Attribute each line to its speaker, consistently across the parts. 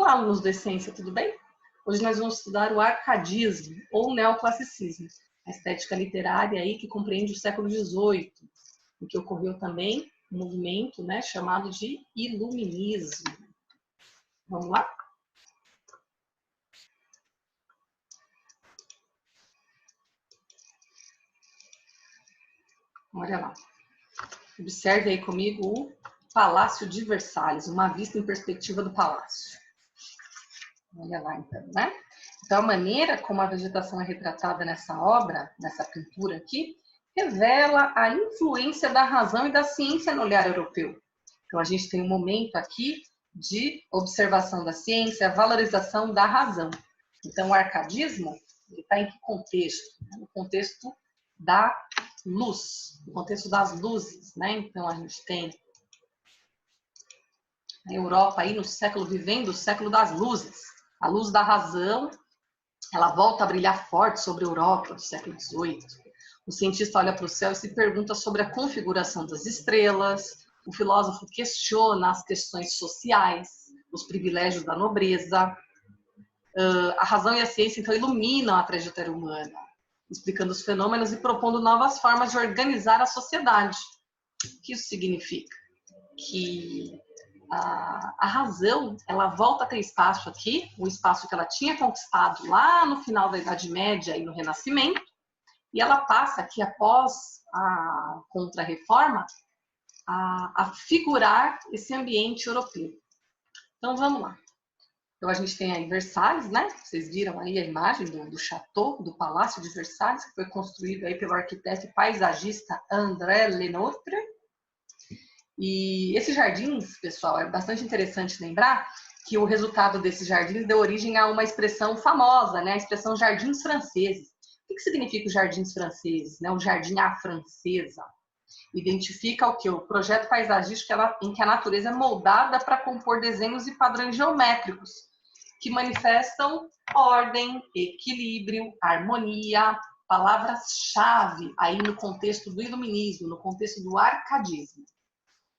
Speaker 1: Olá, alunos da Essência, tudo bem? Hoje nós vamos estudar o arcadismo, ou neoclassicismo, a estética literária aí que compreende o século XVIII, em que ocorreu também um movimento, né, chamado de iluminismo. Vamos lá? Olha lá. Observe aí comigo o Palácio de Versalhes, uma vista em perspectiva do palácio. Olha lá, então, né? Então, a maneira como a vegetação é retratada nessa obra, nessa pintura aqui, revela a influência da razão e da ciência no olhar europeu. Então, a gente tem um momento aqui de observação da ciência, valorização da razão. Então, o arcadismo está em que contexto? No contexto da luz, no contexto das luzes, né? Então, a gente tem a Europa aí no século, vivendo o século das luzes. A luz da razão, ela volta a brilhar forte sobre a Europa do século XVIII. O cientista olha para o céu e se pergunta sobre a configuração das estrelas. O filósofo questiona as questões sociais, os privilégios da nobreza. A razão e a ciência, então, iluminam a trajetória humana, explicando os fenômenos e propondo novas formas de organizar a sociedade. O que isso significa? Que a razão, ela volta a ter espaço aqui, um espaço que ela tinha conquistado lá no final da Idade Média e no Renascimento, e ela passa aqui, após a Contra-Reforma, a figurar esse ambiente europeu. Então, vamos lá. Então, a gente tem aí Versalhes, né? Vocês viram aí a imagem do Chateau, do Palácio de Versalhes, que foi construído aí pelo arquiteto e paisagista André Lenotre. E esses jardins, pessoal, é bastante interessante lembrar que o resultado desses jardins deu origem a uma expressão famosa, né? A expressão jardins franceses. O que significa os jardins franceses, né? O jardim à francesa. Identifica o que? O projeto paisagístico em que a natureza é moldada para compor desenhos e padrões geométricos, que manifestam equilíbrio, harmonia, palavras-chave aí no contexto do iluminismo, no contexto do arcadismo.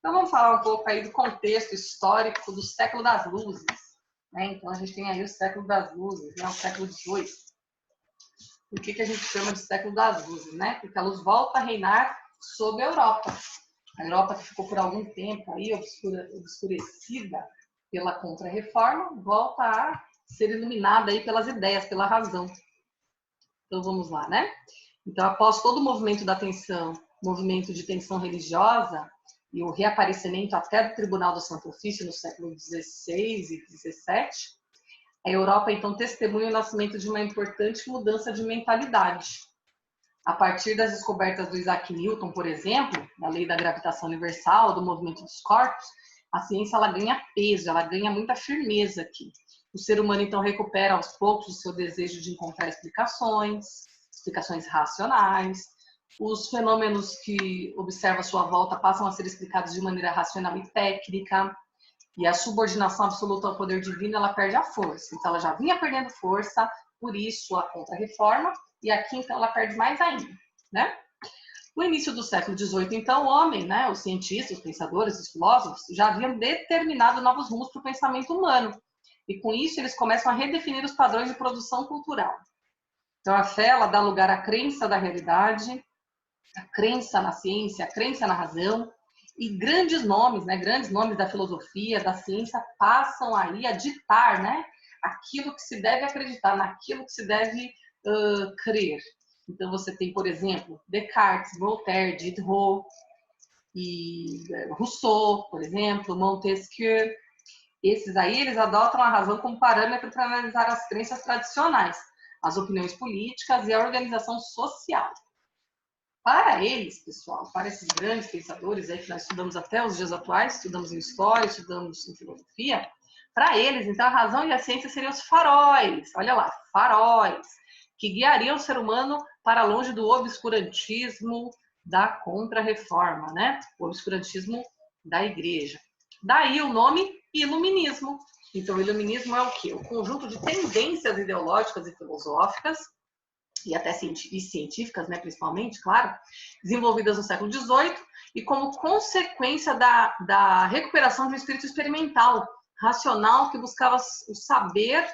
Speaker 1: Então, vamos falar um pouco aí do contexto histórico do século das luzes, né? Então, a gente tem aí o século das luzes, né? O século XVIII. Por que a gente chama de século das luzes, né? Porque a luz volta a reinar sobre a Europa. A Europa que ficou por algum tempo aí obscurecida pela Contra-Reforma, volta a ser iluminada aí pelas ideias, pela razão. Então, vamos lá, né? Então, após todo o movimento da tensão, movimento de tensão religiosa, e o reaparecimento até do Tribunal do Santo Ofício no século XVI e XVII, a Europa, então, testemunha o nascimento de uma importante mudança de mentalidade. A partir das descobertas do Isaac Newton, por exemplo, da lei da gravitação universal, do movimento dos corpos, a ciência ela ganha peso, ela ganha muita firmeza aqui. O ser humano, então, recupera aos poucos o seu desejo de encontrar explicações racionais. Os fenômenos que observa à sua volta passam a ser explicados de maneira racional e técnica, e a subordinação absoluta ao poder divino, ela perde a força. Então, ela já vinha perdendo força, por isso a Contra-Reforma, e aqui, então, ela perde mais ainda, né? No início do século XVIII, então, o homem, né, os cientistas, os pensadores, os filósofos, já haviam determinado novos rumos para o pensamento humano, e com isso eles começam a redefinir os padrões de produção cultural. Então, a fé, ela dá lugar à crença da realidade, a crença na ciência, a crença na razão, e grandes nomes, né, grandes nomes da filosofia, da ciência, passam aí a ditar, né, aquilo que se deve acreditar, naquilo que se deve crer. Então, você tem, por exemplo, Descartes, Voltaire, Diderot, e Rousseau, por exemplo, Montesquieu. Esses aí, eles adotam a razão como parâmetro para analisar as crenças tradicionais, as opiniões políticas e a organização social. Para eles, pessoal, para esses grandes pensadores aí que nós estudamos até os dias atuais, estudamos em história, estudamos em filosofia, para eles, então, a razão e a ciência seriam os faróis, olha lá, faróis, que guiariam o ser humano para longe do obscurantismo da Contra-Reforma, né? O obscurantismo da igreja. Daí o nome iluminismo. Então, o iluminismo é o quê? O conjunto de tendências ideológicas e filosóficas, e até científicas, né, principalmente, claro, desenvolvidas no século XVIII, e como consequência da recuperação de um espírito experimental, racional que buscava o saber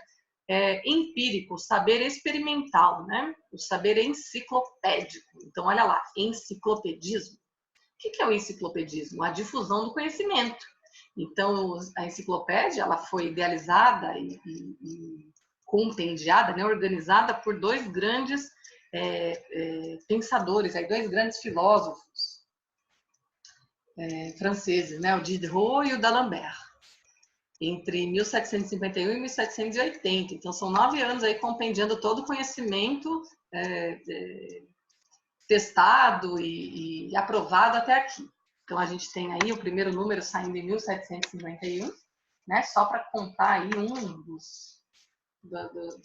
Speaker 1: empírico, o saber experimental, né? O saber enciclopédico. Então, olha lá, enciclopedismo. O que é o enciclopedismo? A difusão do conhecimento. Então, a enciclopédia ela foi idealizada e compendiada, né, organizada por dois grandes pensadores, aí, dois grandes filósofos franceses, né, o Diderot e o D'Alembert, entre 1751 e 1780. Então, são 9 anos aí compendiando todo o conhecimento testado e aprovado até aqui. Então, a gente tem aí o primeiro número saindo em 1751, né, só para contar aí um dos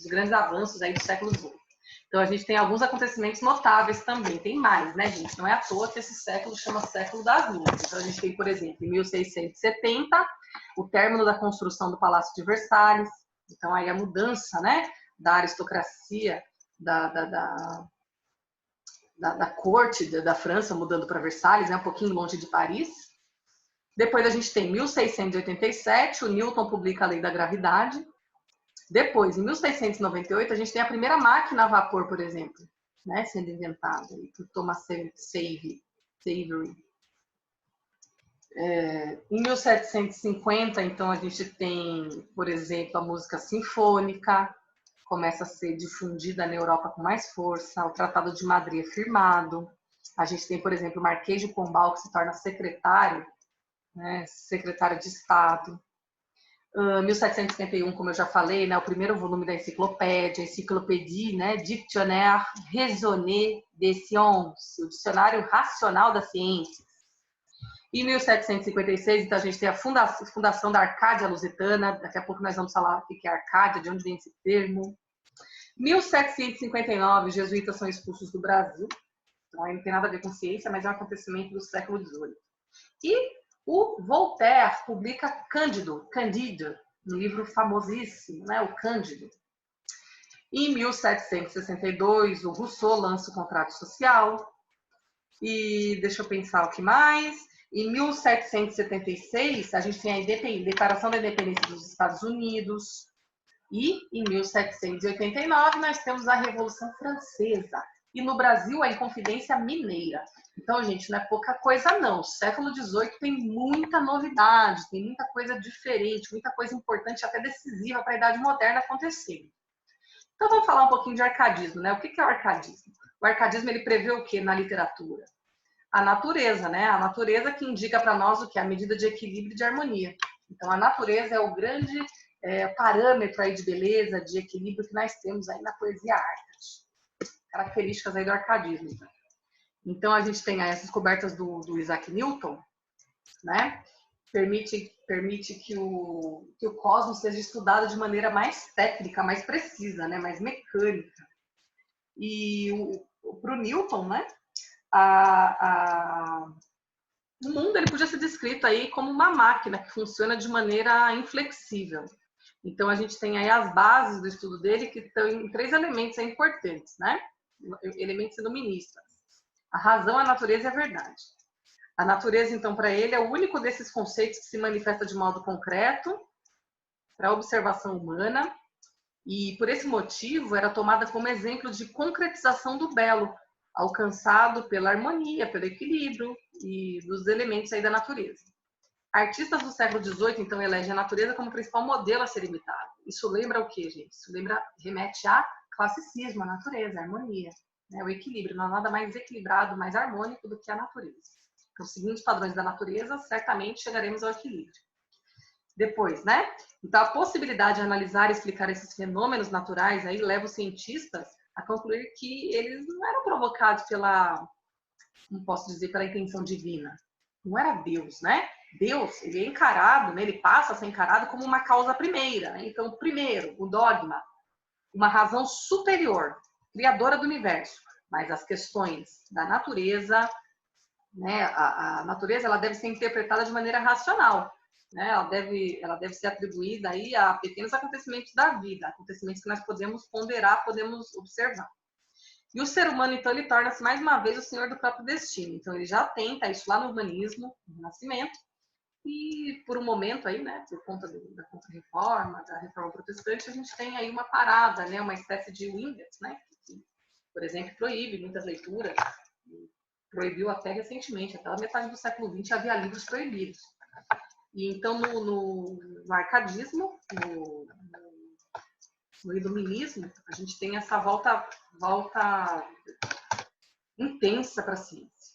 Speaker 1: grandes avanços aí do século XVIII. Então, a gente tem alguns acontecimentos notáveis também. Tem mais, né, gente? Não é à toa que esse século chama século das luzes. Então, a gente tem, por exemplo, em 1670, o término da construção do Palácio de Versalhes. Então, aí a mudança, né, da aristocracia, da corte da França, mudando para Versalhes, né, um pouquinho longe de Paris. Depois, a gente tem 1687, o Newton publica a Lei da Gravidade. Depois, em 1698, a gente tem a primeira máquina a vapor, por exemplo, né, sendo inventada por Thomas Savery. Em 1750, então, a gente tem, por exemplo, a música sinfônica, começa a ser difundida na Europa com mais força, o Tratado de Madrid é firmado. A gente tem, por exemplo, o Marquês de Pombal, que se torna secretário, né, secretário de Estado. 1751, como eu já falei, né, o primeiro volume da enciclopédia, Encyclopédie, né, Dictionnaire raisonné des sciences, o dicionário racional das ciências. Em 1756, então, a gente tem a fundação da Arcádia Lusitana. Daqui a pouco nós vamos falar o que é Arcádia, de onde vem esse termo. 1759, os jesuítas são expulsos do Brasil. Então, aí não tem nada a ver com ciência, mas é um acontecimento do século XVIII. E o Voltaire publica Candide, um livro famosíssimo, né, o Cândido. Em 1762, o Rousseau lança o Contrato Social. E deixa eu pensar o que mais. Em 1776, a gente tem a Declaração da Independência dos Estados Unidos. E em 1789, nós temos a Revolução Francesa. E no Brasil, a Inconfidência Mineira. Então, gente, não é pouca coisa, não. O século XVIII tem muita novidade, tem muita coisa diferente, muita coisa importante, até decisiva para a Idade Moderna acontecer. Então, vamos falar um pouquinho de arcadismo, né? O que é o arcadismo? O arcadismo, ele prevê o que na literatura? A natureza, né? A natureza que indica para nós o que? A medida de equilíbrio e de harmonia. Então, a natureza é o grande parâmetro aí de beleza, de equilíbrio que nós temos aí na poesia arte. Características aí do arcadismo. Então, a gente tem aí as descobertas do Isaac Newton, né? Permite que o cosmos seja estudado de maneira mais técnica, mais precisa, né? Mais mecânica. E para o Newton, né? O mundo ele podia ser descrito aí como uma máquina que funciona de maneira inflexível. Então, a gente tem aí as bases do estudo dele que estão em 3 elementos importantes, né? Elementos iluministas. A razão, a natureza e a verdade. A natureza, então, para ele, é o único desses conceitos que se manifesta de modo concreto para a observação humana e, por esse motivo, era tomada como exemplo de concretização do belo, alcançado pela harmonia, pelo equilíbrio e dos elementos aí da natureza. Artistas do século XVIII, então, elegem a natureza como principal modelo a ser imitado. Isso lembra o quê, gente? Isso remete a classicismo, a natureza, a harmonia, né? O equilíbrio. Não há nada mais equilibrado, mais harmônico do que a natureza. Então, seguindo os padrões da natureza, certamente chegaremos ao equilíbrio. Depois, né? Então, a possibilidade de analisar e explicar esses fenômenos naturais aí leva os cientistas a concluir que eles não eram provocados não posso dizer, pela intenção divina. Não era Deus, né? Deus, ele é encarado, né? Ele passa a ser encarado como uma causa primeira, né? Então, primeiro, o dogma, uma razão superior, criadora do universo. Mas as questões da natureza, né? A natureza, ela deve ser interpretada de maneira racional, né? Ela deve ser atribuída aí a pequenos acontecimentos da vida, acontecimentos que nós podemos ponderar, podemos observar. E o ser humano, então, ele torna-se mais uma vez o senhor do próprio destino. Então, ele já tenta isso lá no humanismo, no Renascimento, E por um momento aí, né, por conta da Contra-Reforma, da Reforma Protestante, a gente tem aí uma parada, né, uma espécie de Windex, né, que, por exemplo, proíbe muitas leituras, proibiu até recentemente, até a metade do século XX havia livros proibidos. E então no arcadismo, no iluminismo, a gente tem essa volta intensa para a ciência.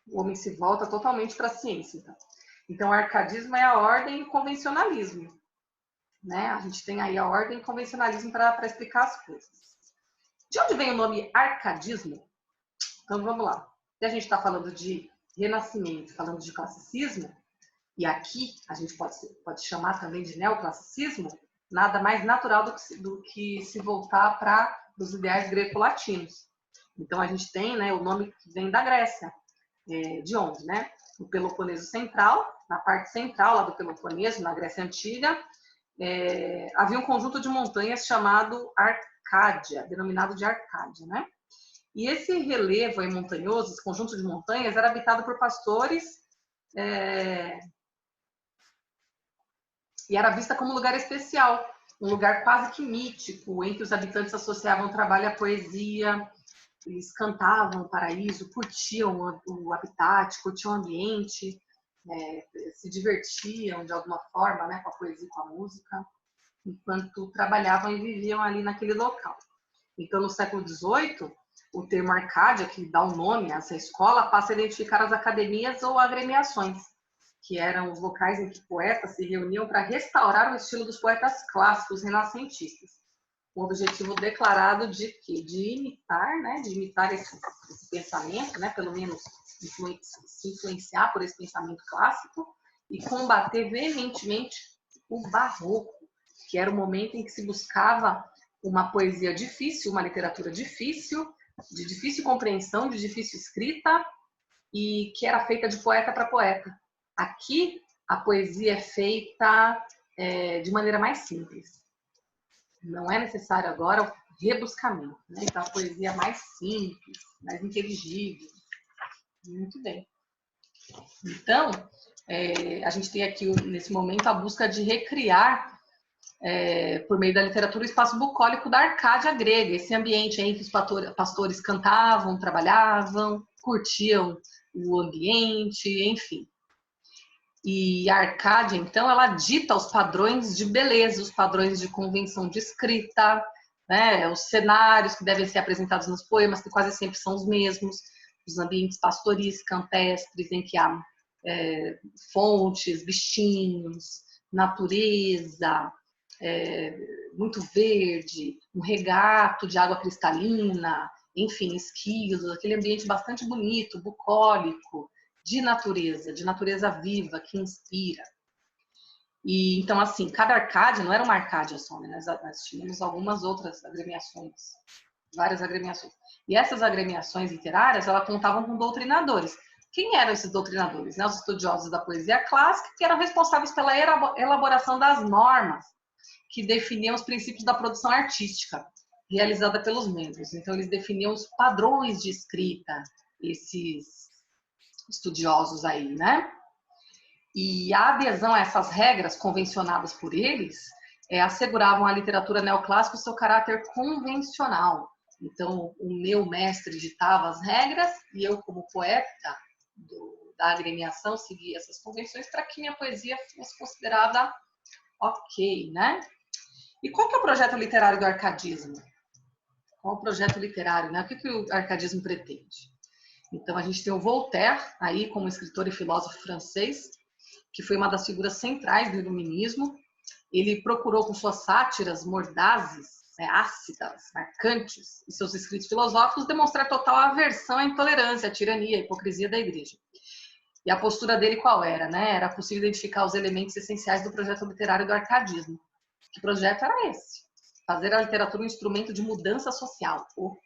Speaker 1: O homem se volta totalmente para a ciência. Então, o arcadismo é a ordem e o convencionalismo. Né? A gente tem aí a ordem e o convencionalismo para explicar as coisas. De onde vem o nome arcadismo? Então, vamos lá. Se a gente está falando de renascimento, falando de classicismo, e aqui a gente pode chamar também de neoclassicismo, nada mais natural do que se voltar para os ideais greco-latinos. Então, a gente tem, né, o nome que vem da Grécia. De onde, né? No Peloponeso Central, na parte central lá do Peloponeso, na Grécia Antiga, havia um conjunto de montanhas chamado Arcádia, denominado de Arcádia, né? E esse relevo aí montanhoso, esse conjunto de montanhas, era habitado por pastores e era vista como um lugar especial, um lugar quase que mítico, em que os habitantes associavam o trabalho à poesia. Eles cantavam o paraíso, curtiam o habitat, curtiam o ambiente, se divertiam de alguma forma, né, com a poesia e com a música, enquanto trabalhavam e viviam ali naquele local. Então, no século XVIII, o termo Arcádia, que dá o nome a essa escola, passa a identificar as academias ou agremiações, que eram os locais em que poetas se reuniam para restaurar o estilo dos poetas clássicos renascentistas. Um objetivo declarado de quê? De imitar esse pensamento, né? Pelo menos se influenciar por esse pensamento clássico e combater veementemente o barroco, que era o momento em que se buscava uma poesia difícil, uma literatura difícil, de difícil compreensão, de difícil escrita, e que era feita de poeta para poeta. Aqui, a poesia é feita de maneira mais simples. Não é necessário agora o rebuscamento, né? Então, a poesia é mais simples, mais inteligível. Muito bem. Então, a gente tem aqui, nesse momento, a busca de recriar, por meio da literatura, o espaço bucólico da Arcádia grega, esse ambiente em que os pastores cantavam, trabalhavam, curtiam o ambiente, enfim. E a Arcádia, então, ela dita os padrões de beleza, os padrões de convenção de escrita, né, os cenários que devem ser apresentados nos poemas, que quase sempre são os mesmos, os ambientes pastoris, campestres, em que há fontes, bichinhos, natureza, muito verde, um regato de água cristalina, enfim, esquilos, aquele ambiente bastante bonito, bucólico, de natureza viva, que inspira. E então, assim, cada Arcádia não era uma Arcádia só, né? Nós tínhamos algumas outras agremiações, várias agremiações. E essas agremiações literárias, elas contavam com doutrinadores. Quem eram esses doutrinadores? Né? Os estudiosos da poesia clássica, que eram responsáveis pela elaboração das normas que definiam os princípios da produção artística, realizada pelos membros. Então, eles definiam os padrões de escrita, esses estudiosos aí, né? E a adesão a essas regras convencionadas por eles asseguravam à literatura neoclássica o seu caráter convencional. Então, o meu mestre ditava as regras e eu, como poeta da agremiação, seguia essas convenções para que minha poesia fosse considerada ok, né? E qual que é o projeto literário do arcadismo? Qual o projeto literário, né? O que o arcadismo pretende? Então, a gente tem o Voltaire, aí como escritor e filósofo francês, que foi uma das figuras centrais do iluminismo. Ele procurou, com suas sátiras mordazes, ácidas, marcantes, e seus escritos filosóficos, demonstrar total aversão à intolerância, à tirania, à hipocrisia da igreja. E a postura dele qual era? Né? Era possível identificar os elementos essenciais do projeto literário do arcadismo. Que projeto era esse? Fazer a literatura um instrumento de mudança social. Opa!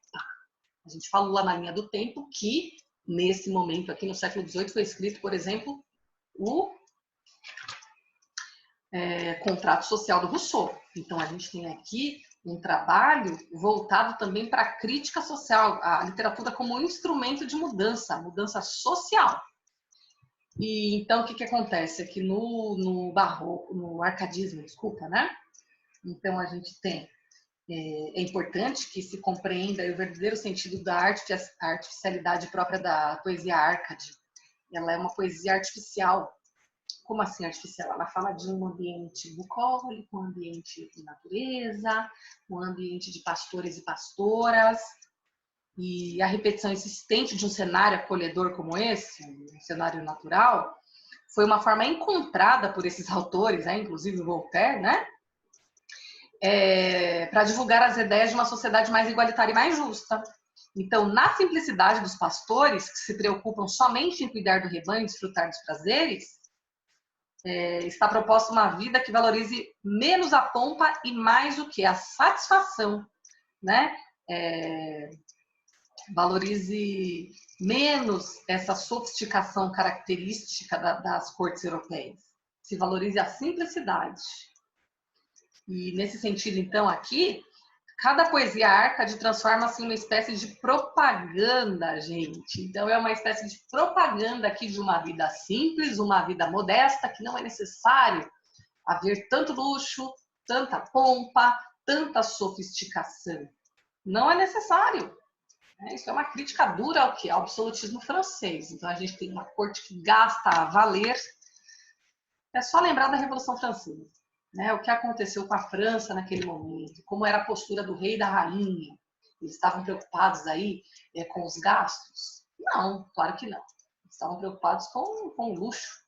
Speaker 1: A gente falou lá na linha do tempo que, nesse momento aqui no século XVIII, foi escrito, por exemplo, o Contrato Social do Rousseau. Então, a gente tem aqui um trabalho voltado também para a crítica social, a literatura como um instrumento de mudança social. E então, o que acontece? É que no barroco, no arcadismo, desculpa, né? Então, a gente tem... É importante que se compreenda o verdadeiro sentido da artificialidade própria da poesia Arcade. Ela é uma poesia artificial. Como assim artificial? Ela fala de um ambiente bucólico, um ambiente de natureza, um ambiente de pastores e pastoras, e a repetição insistente de um cenário acolhedor como esse, um cenário natural, foi uma forma encontrada por esses autores, inclusive Voltaire, né? Para divulgar as ideias de uma sociedade mais igualitária e mais justa. Então, na simplicidade dos pastores, que se preocupam somente em cuidar do rebanho e desfrutar dos prazeres, está proposta uma vida que valorize menos a pompa e mais o que? A satisfação, né? Valorize menos essa sofisticação característica das cortes europeias. Se valorize a simplicidade. E nesse sentido, então, aqui, cada poesia Arcade transforma-se em uma espécie de propaganda, gente. Então, é uma espécie de propaganda aqui de uma vida simples, uma vida modesta, que não é necessário haver tanto luxo, tanta pompa, tanta sofisticação. Não é necessário. Isso é uma crítica dura ao que? Ao absolutismo francês. Então, a gente tem uma corte que gasta a valer. É só lembrar da Revolução Francesa. Né, o que aconteceu com a França naquele momento, como era a postura do rei e da rainha. Eles estavam preocupados aí com os gastos? Não, claro que não. Eles estavam preocupados com o luxo.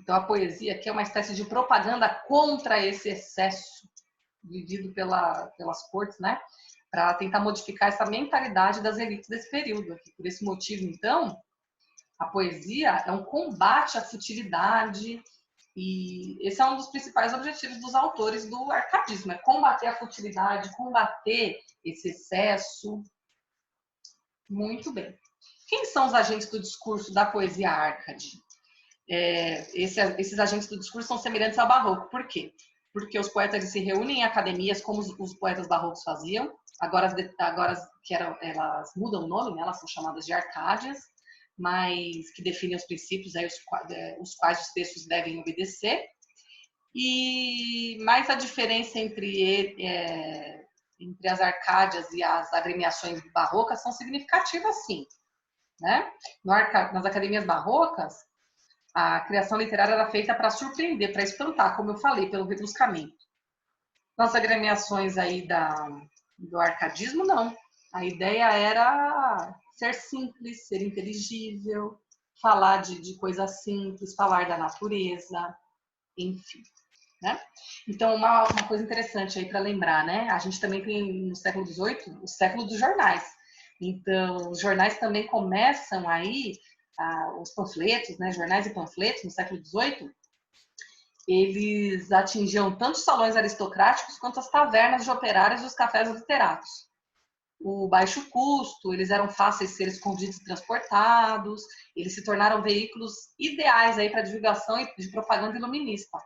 Speaker 1: Então, a poesia aqui é uma espécie de propaganda contra esse excesso vivido pelas cortes, né? Para tentar modificar essa mentalidade das elites desse período. Por esse motivo, então, a poesia é um combate à futilidade. E esse é um dos principais objetivos dos autores do arcadismo, é combater a futilidade, combater esse excesso. Muito bem. Quem são os agentes do discurso da poesia Arcade? Esses agentes do discurso são semelhantes ao barroco. Por quê? Porque os poetas se reúnem em academias como os poetas barrocos faziam. Agora que elas mudam o nome, né? Elas são chamadas de arcádias, mas que definem os princípios os quais os textos devem obedecer. Mas a diferença entre as arcádias e as agremiações barrocas são significativas, sim. Né? Nas academias barrocas, a criação literária era feita para surpreender, para espantar, como eu falei, pelo rebruscamento. Nas agremiações aí do arcadismo, não. A ideia era ser simples, ser inteligível, falar de coisas simples, falar da natureza, enfim. Né? Então, uma coisa interessante aí para lembrar, né? A gente também tem no século XVIII o século dos jornais. Então, os jornais também começam aí, os panfletos, né? Jornais e panfletos no século XVIII, eles atingiam tanto os salões aristocráticos quanto as tavernas de operários e os cafés literatos. O baixo custo, eles eram fáceis de ser escondidos e transportados, eles se tornaram veículos ideais aí para divulgação e de propaganda iluminista.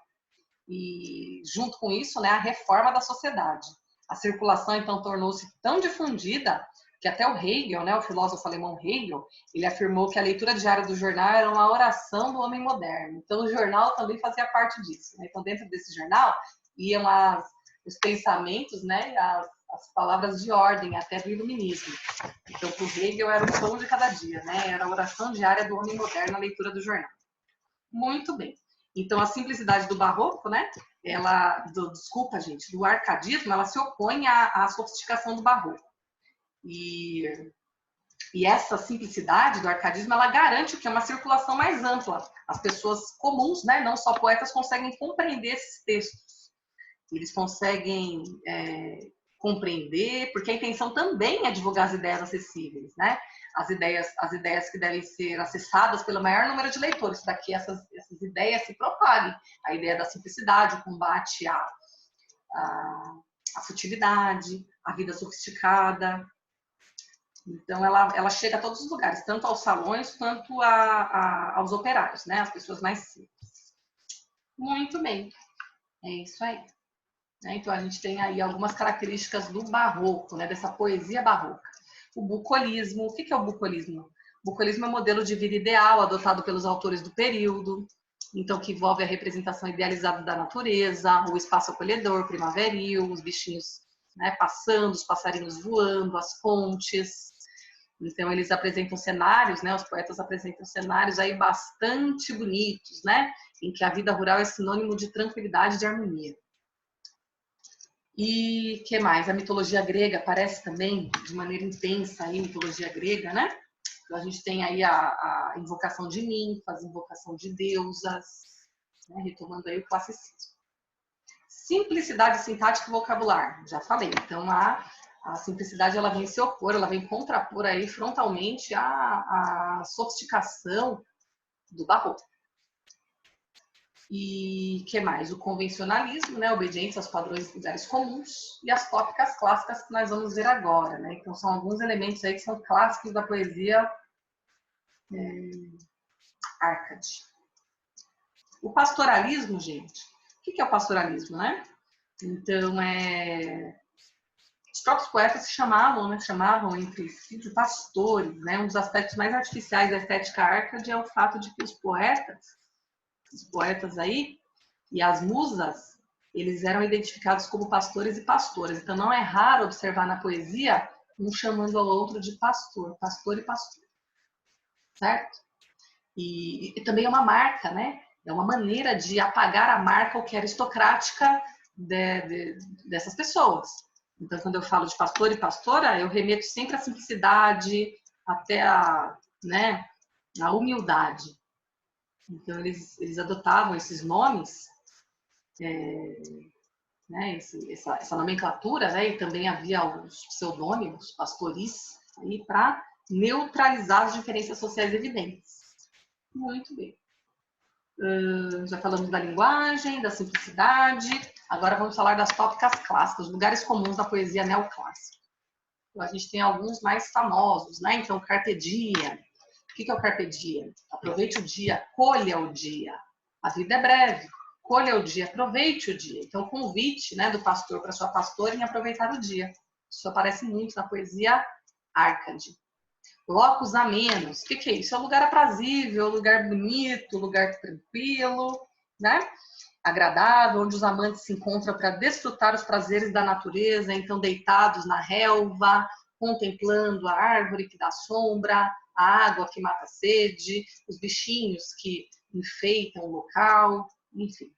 Speaker 1: E junto com isso, né, a reforma da sociedade. A circulação, então, tornou-se tão difundida que até o Hegel, né, o filósofo alemão Hegel, ele afirmou que a leitura diária do jornal era uma oração do homem moderno. Então, o jornal também fazia parte disso. Né? Então, dentro desse jornal, iam os pensamentos, né, as palavras de ordem, até do iluminismo. Então, para o Hegel, era o pão de cada dia, né? Era a oração diária do homem moderno, a leitura do jornal. Muito bem. Então, a simplicidade do barroco, né? Do arcadismo, ela se opõe à sofisticação do barroco. E essa simplicidade do arcadismo, ela garante o que é uma circulação mais ampla. As pessoas comuns, né, não só poetas, conseguem compreender esses textos. Eles conseguem compreender, porque a intenção também é divulgar as ideias acessíveis, né? As ideias que devem ser acessadas pelo maior número de leitores, para que essas ideias se propaguem. A ideia da simplicidade, o combate à futilidade, à vida sofisticada. Então, ela chega a todos os lugares, tanto aos salões quanto aos operários, né? As pessoas mais simples. Muito bem. É isso aí. Então, a gente tem aí algumas características do barroco, né? Dessa poesia barroca. O bucolismo. O que é o bucolismo? bucolismo é um modelo de vida ideal adotado pelos autores do período, então que envolve a representação idealizada da natureza, o espaço acolhedor, primaveril, os bichinhos, né, passando, os passarinhos voando, as fontes. Então eles apresentam cenários, né, os poetas apresentam cenários aí bastante bonitos, né, em que a vida rural é sinônimo de tranquilidade e de harmonia. E que mais? A mitologia grega aparece também de maneira intensa aí, mitologia grega, né? Então, a gente tem aí a invocação de ninfas, invocação de deusas, né? Retomando aí o classicismo. Simplicidade sintática e vocabular, já falei. Então, a simplicidade ela vem se opor, ela vem contrapor aí frontalmente a sofisticação do barroco. E que mais? O convencionalismo, né? Obediência aos padrões e lugares comuns, e as tópicas clássicas que nós vamos ver agora, né? Então, são alguns elementos aí que são clássicos da poesia Árcade. O pastoralismo, gente, o que é o pastoralismo, né? Então, os próprios poetas se chamavam, né? Chamavam entre si de pastores, né? Um dos aspectos mais artificiais da estética Árcade é o fato de que os poetas aí, e as musas, eles eram identificados como pastores e pastoras. Então, não é raro observar na poesia um chamando ao outro de pastor e pastor. Certo? E também é uma marca, né? É uma maneira de apagar a marca o que é aristocrática dessas pessoas. Então, quando eu falo de pastor e pastora, eu remeto sempre à simplicidade, até a humildade. Então, eles adotavam esses nomes, né, essa nomenclatura, né, e também havia alguns pseudônimos, pastoris, para neutralizar as diferenças sociais evidentes. Muito bem. Já falamos da linguagem, da simplicidade, agora vamos falar das tópicas clássicas, lugares comuns da poesia neoclássica. Então, a gente tem alguns mais famosos, né? Então, Carpe Diem. O que é o Carpe Diem? Aproveite o dia, colha o dia. A vida é breve, colha o dia, aproveite o dia. Então, o convite, né, do pastor para sua pastora em aproveitar o dia. Isso aparece muito na poesia Árcade. Locus amenos. O que é isso? É um lugar aprazível, um lugar bonito, um lugar tranquilo, né? Agradável, onde os amantes se encontram para desfrutar os prazeres da natureza, então deitados na relva, contemplando a árvore que dá sombra, a água que mata a sede, os bichinhos que enfeitam o local, enfim.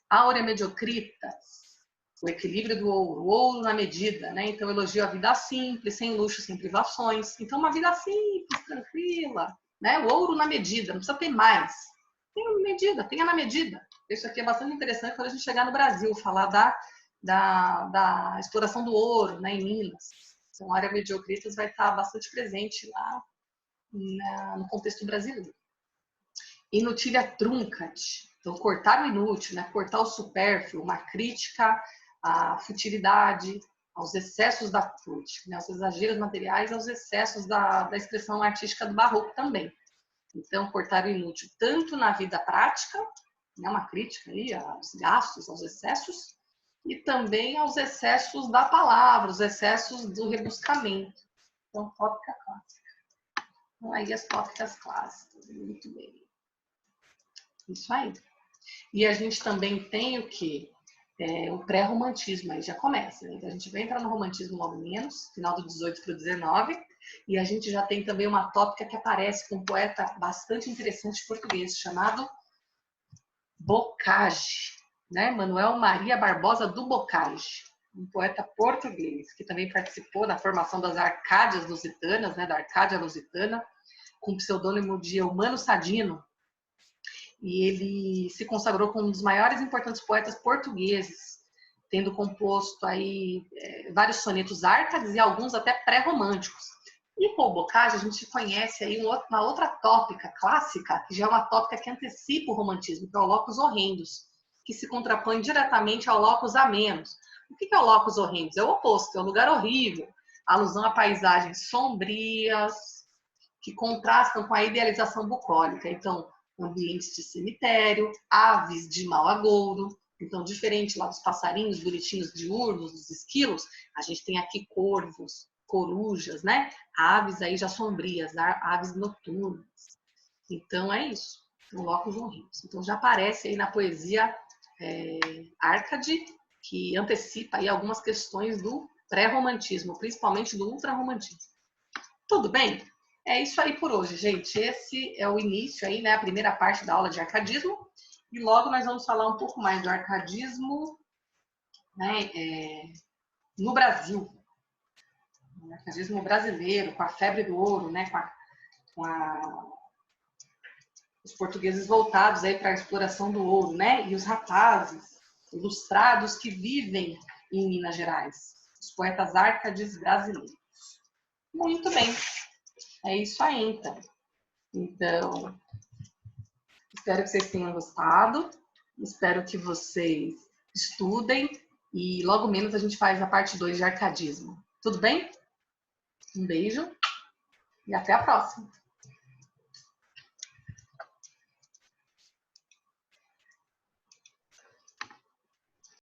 Speaker 1: Áurea mediocritas, o equilíbrio do ouro, o ouro na medida, né? Então, elogio a vida simples, sem luxo, sem privações. Então, uma vida simples, tranquila, né? O ouro na medida, não precisa ter mais. Tenha medida, tenha na medida. Isso aqui é bastante interessante quando a gente chegar no Brasil, falar da exploração do ouro, né, em Minas. Então, a área mediocritas vai estar bastante presente lá no contexto brasileiro. Inutilia truncat. Então, cortar o inútil, né? Cortar o supérfluo, uma crítica à futilidade, aos excessos da arte, né? Aos exageros materiais, aos excessos da expressão artística do barroco também. Então, cortar o inútil tanto na vida prática, né? Uma crítica aí aos gastos, aos excessos, e também aos excessos da palavra, os excessos do rebuscamento. Então, tópica clássica. Então, aí as tópicas clássicas. Muito bem. Isso aí. E a gente também tem o quê? O pré-romantismo, aí já começa. Né? Então, a gente vai entrar no romantismo logo menos, final do 18 para o 19, e a gente já tem também uma tópica que aparece com um poeta bastante interessante português, chamado Bocage, né? Manuel Maria Barbosa do Bocage, um poeta português, que também participou da formação das Arcádias Lusitanas, né? Da Arcádia Lusitana, com o pseudônimo de Eumano Sadino, e ele se consagrou como um dos maiores e importantes poetas portugueses, tendo composto aí vários sonetos árcades e alguns até pré-românticos. E com o Bocage a gente conhece aí uma outra tópica clássica, que já é uma tópica que antecipa o romantismo, que é o locus horrendus, que se contrapõe diretamente ao locus amenos. O que é o locus horrendus? É o oposto, é um lugar horrível, alusão a paisagens sombrias, que contrastam com a idealização bucólica. Então, ambientes de cemitério, aves de mau agouro. Então, diferente lá dos passarinhos bonitinhos diurnos, dos esquilos, a gente tem aqui corvos, corujas, né? Aves aí já sombrias, aves noturnas. Então é isso. Então, locos honridos. Então já aparece aí na poesia Árcade, que antecipa aí algumas questões do pré-romantismo, principalmente do ultrarromantismo. Tudo bem? É isso aí por hoje, gente. Esse é o início aí, né? A primeira parte da aula de arcadismo. E logo nós vamos falar um pouco mais do arcadismo, né, no Brasil. O arcadismo brasileiro, com a febre do ouro, né? Os portugueses voltados aí para a exploração do ouro, né? E os rapazes ilustrados que vivem em Minas Gerais. Os poetas árcades brasileiros. Muito bem. É isso aí, então. Então, espero que vocês tenham gostado. Espero que vocês estudem. E logo menos a gente faz a parte 2 de arcadismo. Tudo bem? Um beijo e até a próxima.